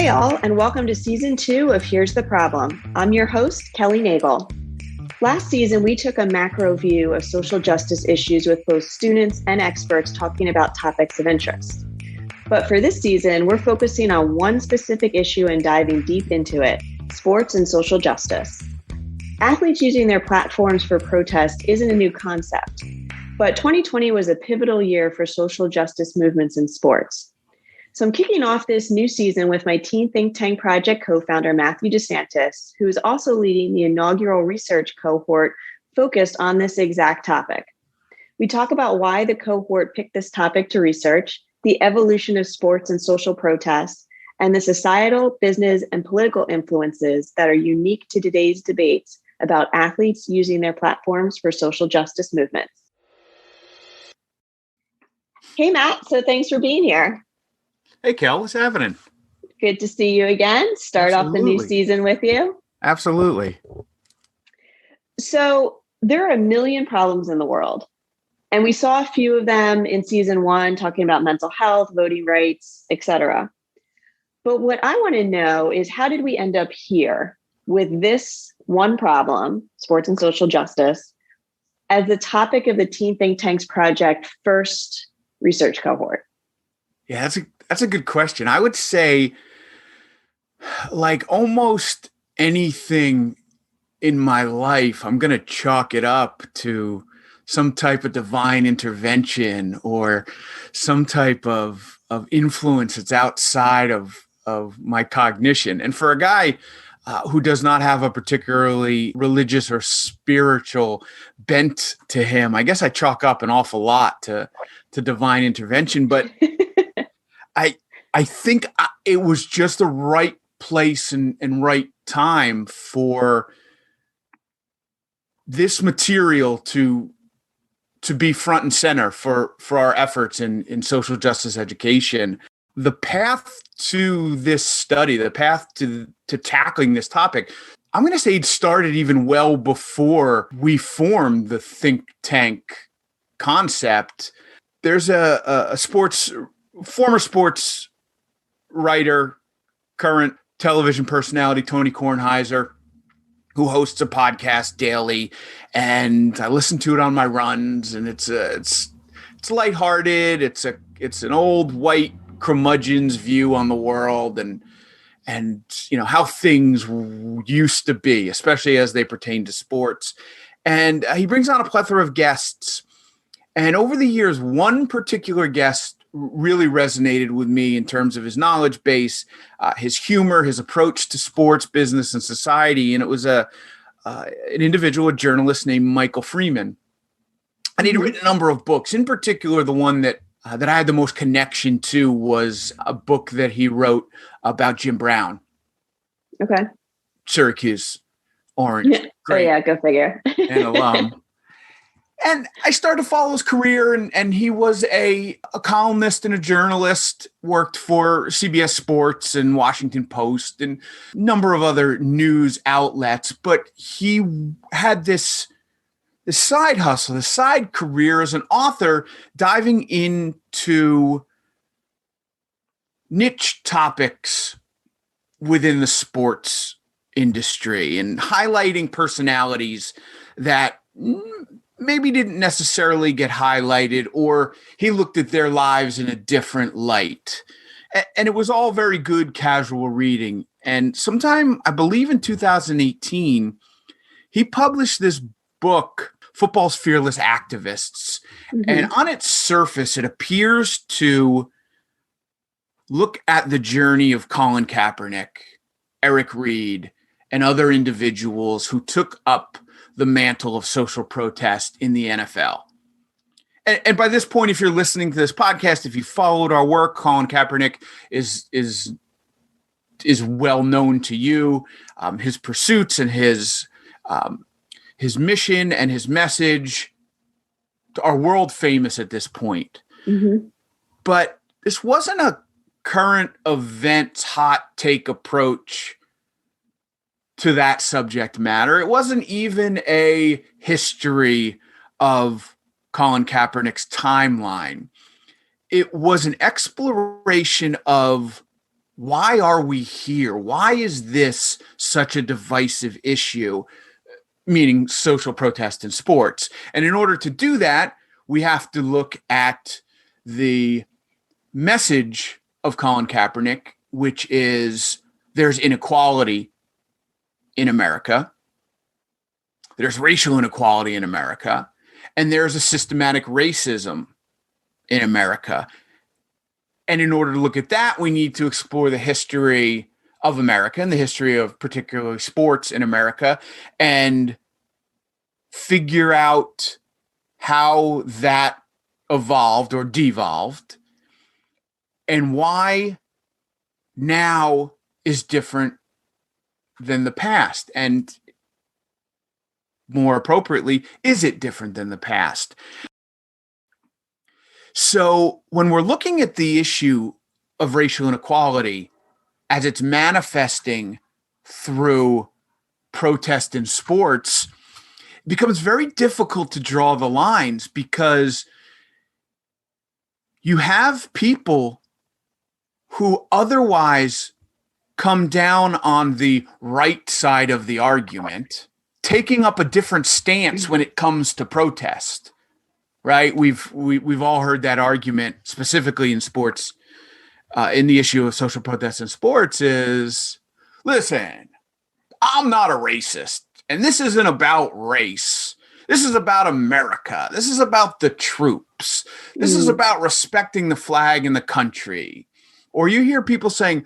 Hey all, and welcome to season 2 of Here's the Problem. I'm your host, Kelly Nagel. Last season, we took a macro view of social justice issues with both students and experts talking about topics of interest. But for this season, we're focusing on one specific issue and diving deep into it: sports and social justice. Athletes using their platforms for protest isn't a new concept, but 2020 was a pivotal year for social justice movements in sports. So I'm kicking off this new season with my Teen Think Tank Project co-founder, Matthew DeSantis, who is also leading the inaugural research cohort focused on this exact topic. We talk about why the cohort picked this topic to research, the evolution of sports and social protest, and the societal, business, and political influences that are unique to today's debates about athletes using their platforms for social justice movements. Hey, Matt. So thanks for being here. Hey, Kel, what's happening? Good to see you again. Start off the new season with you. Absolutely. So there are a million problems in the world. And we saw a few of them in season 1, talking about mental health, voting rights, etc. But what I want to know is, how did we end up here with this one problem, sports and social justice, as the topic of the Teen Think Tank's project first research cohort? Yeah, that's a good question. I would say, like almost anything in my life, I'm going to chalk it up to some type of divine intervention or some type of influence that's outside of my cognition. And for a guy who does not have a particularly religious or spiritual bent to him, I guess I chalk up an awful lot to divine intervention. But I think it was just the right place and right time for this material to be front and center for our efforts in social justice education. The path to this study, the path to tackling this topic, I'm going to say it started even well before we formed the think tank concept. There's a former sports writer, current television personality, Tony Kornheiser, who hosts a podcast daily, and I listen to it on my runs, and it's lighthearted. It's an old white curmudgeon's view on the world and you know how things used to be, especially as they pertain to sports. And he brings on a plethora of guests. And over the years, one particular guest really resonated with me in terms of his knowledge base, his humor, his approach to sports, business, and society. And it was an individual, a journalist named Michael Freeman. And he'd written a number of books. In particular, the one that I had the most connection to was a book that he wrote about Jim Brown. Okay. Syracuse Orange. Yeah. Great. Oh, yeah, go figure. An alum. And I started to follow his career, and he was a columnist and a journalist, worked for CBS Sports and Washington Post and a number of other news outlets. But he had this side hustle, this side career as an author, diving into niche topics within the sports industry and highlighting personalities that maybe didn't necessarily get highlighted, or he looked at their lives in a different light. And it was all very good casual reading. And sometime, I believe in 2018, he published this book, Football's Fearless Activists. Mm-hmm. And on its surface, it appears to look at the journey of Colin Kaepernick, Eric Reed, and other individuals who took up the mantle of social protest in the NFL. And by this point, if you're listening to this podcast, if you followed our work, Colin Kaepernick is well known to you. His pursuits and his mission and his message are world famous at this point. Mm-hmm. But this wasn't a current event hot take approach to that subject matter. It wasn't even a history of Colin Kaepernick's timeline. It was an exploration of why are we here? Why is this such a divisive issue, meaning social protest in sports? And in order to do that, we have to look at the message of Colin Kaepernick, which is there's inequality in America, there's racial inequality in America, and there's a systematic racism in America. And in order to look at that, we need to explore the history of America and the history of particularly sports in America and figure out how that evolved or devolved and why now is different than the past. And more appropriately, is it different than the past? So when we're looking at the issue of racial inequality as it's manifesting through protest in sports, it becomes very difficult to draw the lines because you have people who otherwise come down on the right side of the argument, taking up a different stance when it comes to protest. Right, we've all heard that argument specifically in sports, in the issue of social protest in sports. Is listen, I'm not a racist, and this isn't about race. This is about America. This is about the troops. This is about respecting the flag and the country. Or you hear people saying,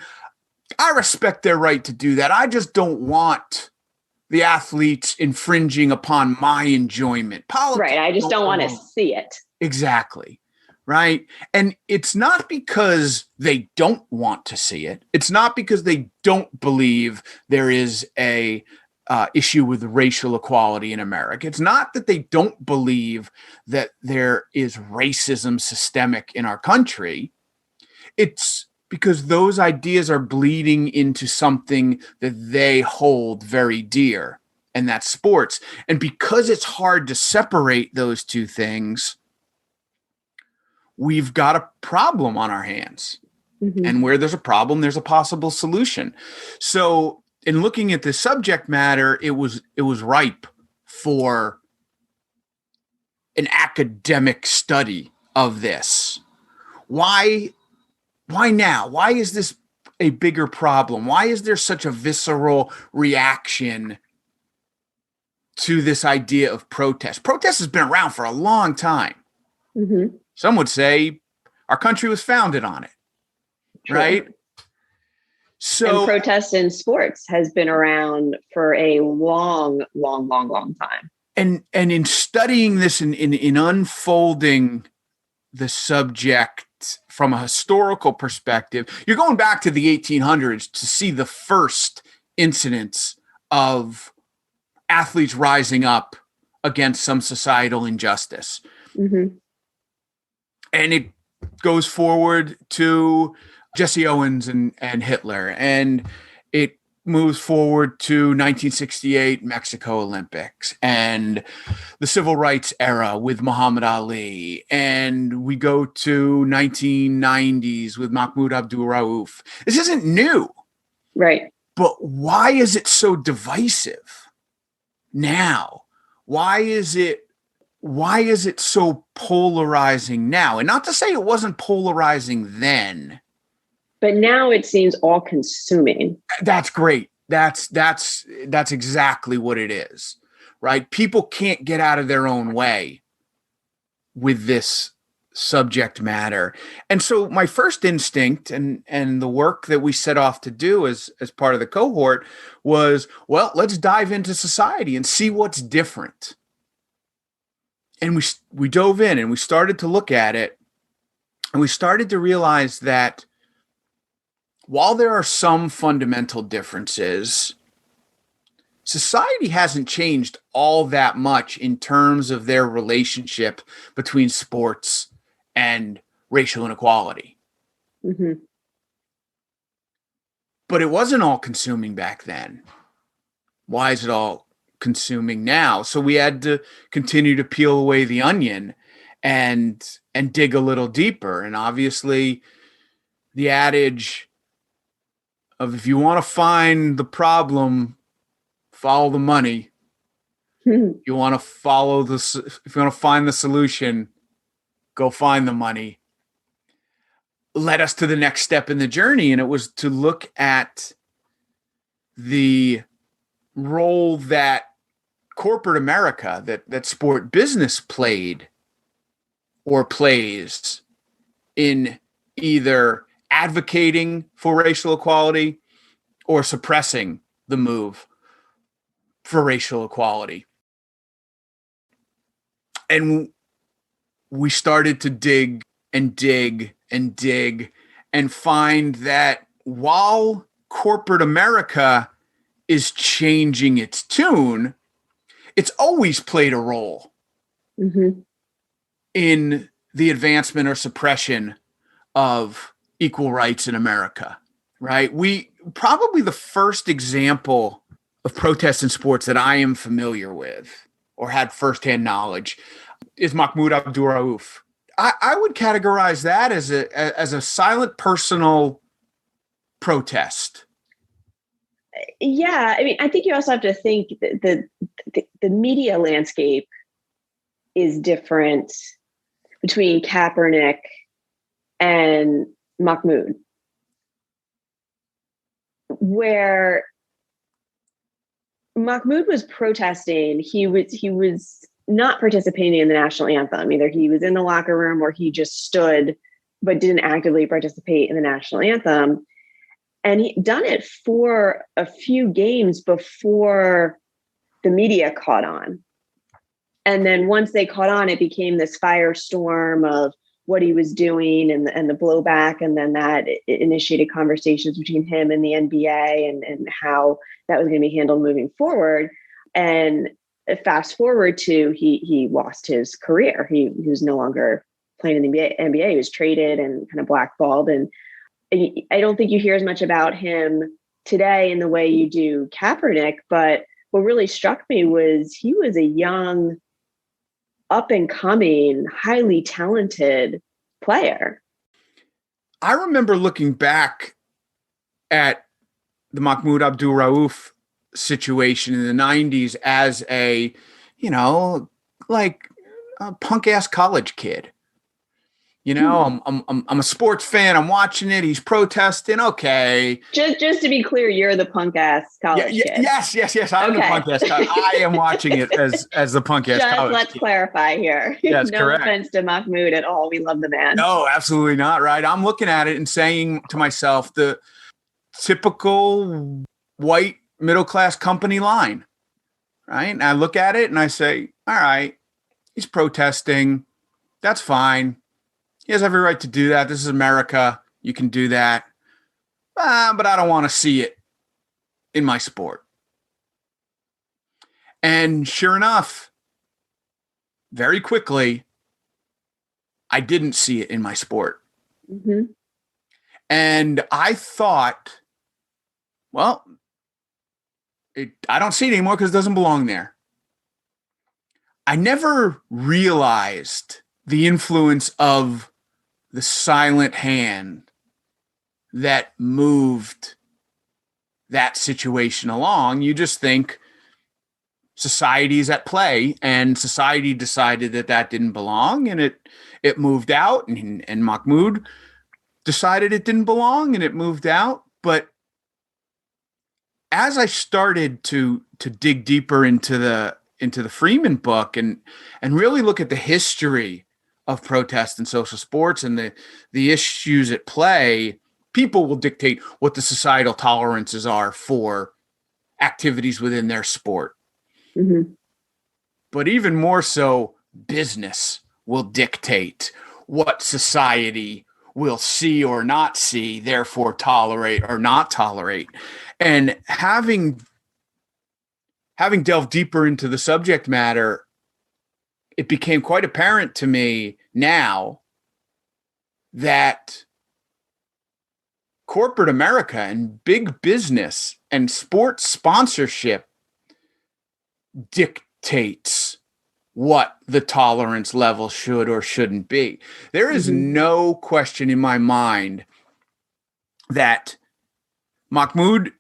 "I respect their right to do that. I just don't want the athletes infringing upon my enjoyment." Right. I just don't want to see it. Exactly. Right. And it's not because they don't want to see it. It's not because they don't believe there is a issue with racial equality in America. It's not that they don't believe that there is racism systemic in our country. It's because those ideas are bleeding into something that they hold very dear, and that's sports. And because it's hard to separate those two things, we've got a problem on our hands. Mm-hmm. And where there's a problem, there's a possible solution. So in looking at the subject matter, it was ripe for an academic study of this. Why now? Why is this a bigger problem? Why is there such a visceral reaction to this idea of protest? Protest has been around for a long time. Mm-hmm. Some would say our country was founded on it, True. Right? So, and protest in sports has been around for a long time. And in studying this, in unfolding the subject from a historical perspective, you're going back to the 1800s to see the first incidents of athletes rising up against some societal injustice. Mm-hmm. And it goes forward to Jesse Owens and Hitler, and it moves forward to 1968 Mexico Olympics and the civil rights era with Muhammad Ali, and we go to 1990s with Mahmoud Abdul Rauf. This isn't new, right? But why is it so divisive now? Why is it so polarizing now? And not to say it wasn't polarizing then, but now it seems all consuming. That's great. That's exactly what it is, right? People can't get out of their own way with this subject matter. And so my first instinct and the work that we set off to do as part of the cohort was, well, let's dive into society and see what's different. And we dove in and we started to look at it, and we started to realize that while there are some fundamental differences, society hasn't changed all that much in terms of their relationship between sports and racial inequality. Mm-hmm. But it wasn't all consuming back then. Why is it all consuming now? So we had to continue to peel away the onion and dig a little deeper. And obviously the adage, of if you want to find the problem, follow the money. You want to follow this. If you want to find the solution, go find the money. Led us to the next step in the journey, and it was to look at the role that corporate America, that sport business played or plays in either advocating for racial equality or suppressing the move for racial equality. And we started to dig and dig and dig and find that while corporate America is changing its tune, it's always played a role in the advancement or suppression of equal rights in America, right? We probably the first example of protest in sports that I am familiar with or had firsthand knowledge is Mahmoud Abdul-Rauf. I would categorize that as a silent personal protest. Yeah, I mean, I think you also have to think that the media landscape is different between Kaepernick and Mahmoud, where Mahmoud was protesting. He was not participating in the national anthem. Either he was in the locker room or he just stood, but didn't actively participate in the national anthem. And he done it for a few games before the media caught on. And then once they caught on, it became this firestorm of what he was doing and the blowback. And then that initiated conversations between him and the NBA and how that was going to be handled moving forward. And fast forward to he lost his career. He was no longer playing in the NBA. He was traded and kind of blackballed. And I don't think you hear as much about him today in the way you do Kaepernick. But what really struck me was he was a young, up and coming, highly talented player. I remember looking back at the Mahmoud Abdul-Rauf situation in the 90s as a, like a punk ass college kid. I'm a sports fan. I'm watching it. He's protesting. Okay. Just to be clear, you're the punk ass college kid. Yes. I'm the punk ass college. I am watching it as the punk ass college let's kid. clarify here. Yes, no correct. offense to Mahmoud at all. We love the man. No, absolutely not. Right. I'm looking at it and saying to myself, the typical white middle-class company line. Right. And I look at it and I say, all right, he's protesting. That's fine. He has every right to do that. This is America. You can do that. But I don't want to see it in my sport. And sure enough, very quickly, I didn't see it in my sport. Mm-hmm. And I thought, well, I don't see it anymore because it doesn't belong there. I never realized the influence of the silent hand that moved that situation along. You just think society's at play, and society decided that didn't belong, and it moved out, and Mahmoud decided it didn't belong, and it moved out. But as I started to dig deeper into the Freeman book and really look at the history of protest and social sports and the issues at play, people will dictate what the societal tolerances are for activities within their sport. Mm-hmm. But even more so, business will dictate what society will see or not see, therefore tolerate or not tolerate. And having delved deeper into the subject matter, it became quite apparent to me now that corporate America and big business and sports sponsorship dictates what the tolerance level should or shouldn't be. There is no question in my mind that Mahmoud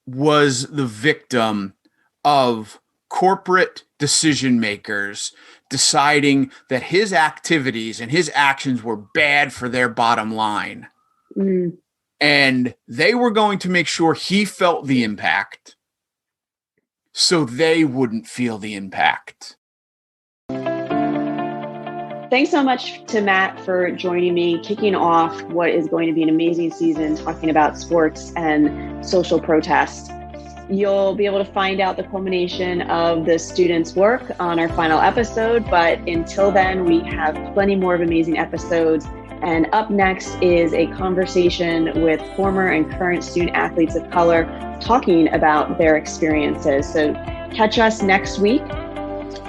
was the victim of corporate decision makers deciding that his activities and his actions were bad for their bottom line. Mm. And they were going to make sure he felt the impact so they wouldn't feel the impact. Thanks so much to Matt for joining me, kicking off what is going to be an amazing season talking about sports and social protest. You'll be able to find out the culmination of the students' work on our final episode, but until then, we have plenty more of amazing episodes. And up next is a conversation with former and current student athletes of color talking about their experiences. So catch us next week.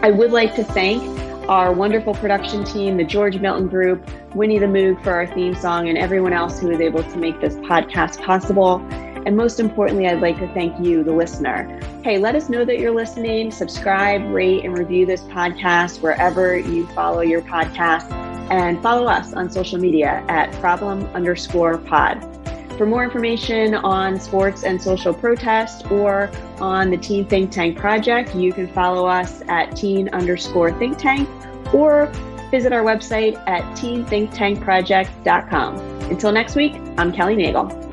I would like to thank our wonderful production team, the George Milton Group, Winnie the Moog for our theme song, and everyone else who was able to make this podcast possible. And most importantly, I'd like to thank you, the listener. Hey, let us know that you're listening. Subscribe, rate, and review this podcast wherever you follow your podcast. And follow us on social media at problem_pod. For more information on sports and social protest or on the Teen Think Tank Project, you can follow us at teen_think tank or visit our website at teenthinktankproject.com. Until next week, I'm Kelly Nagel.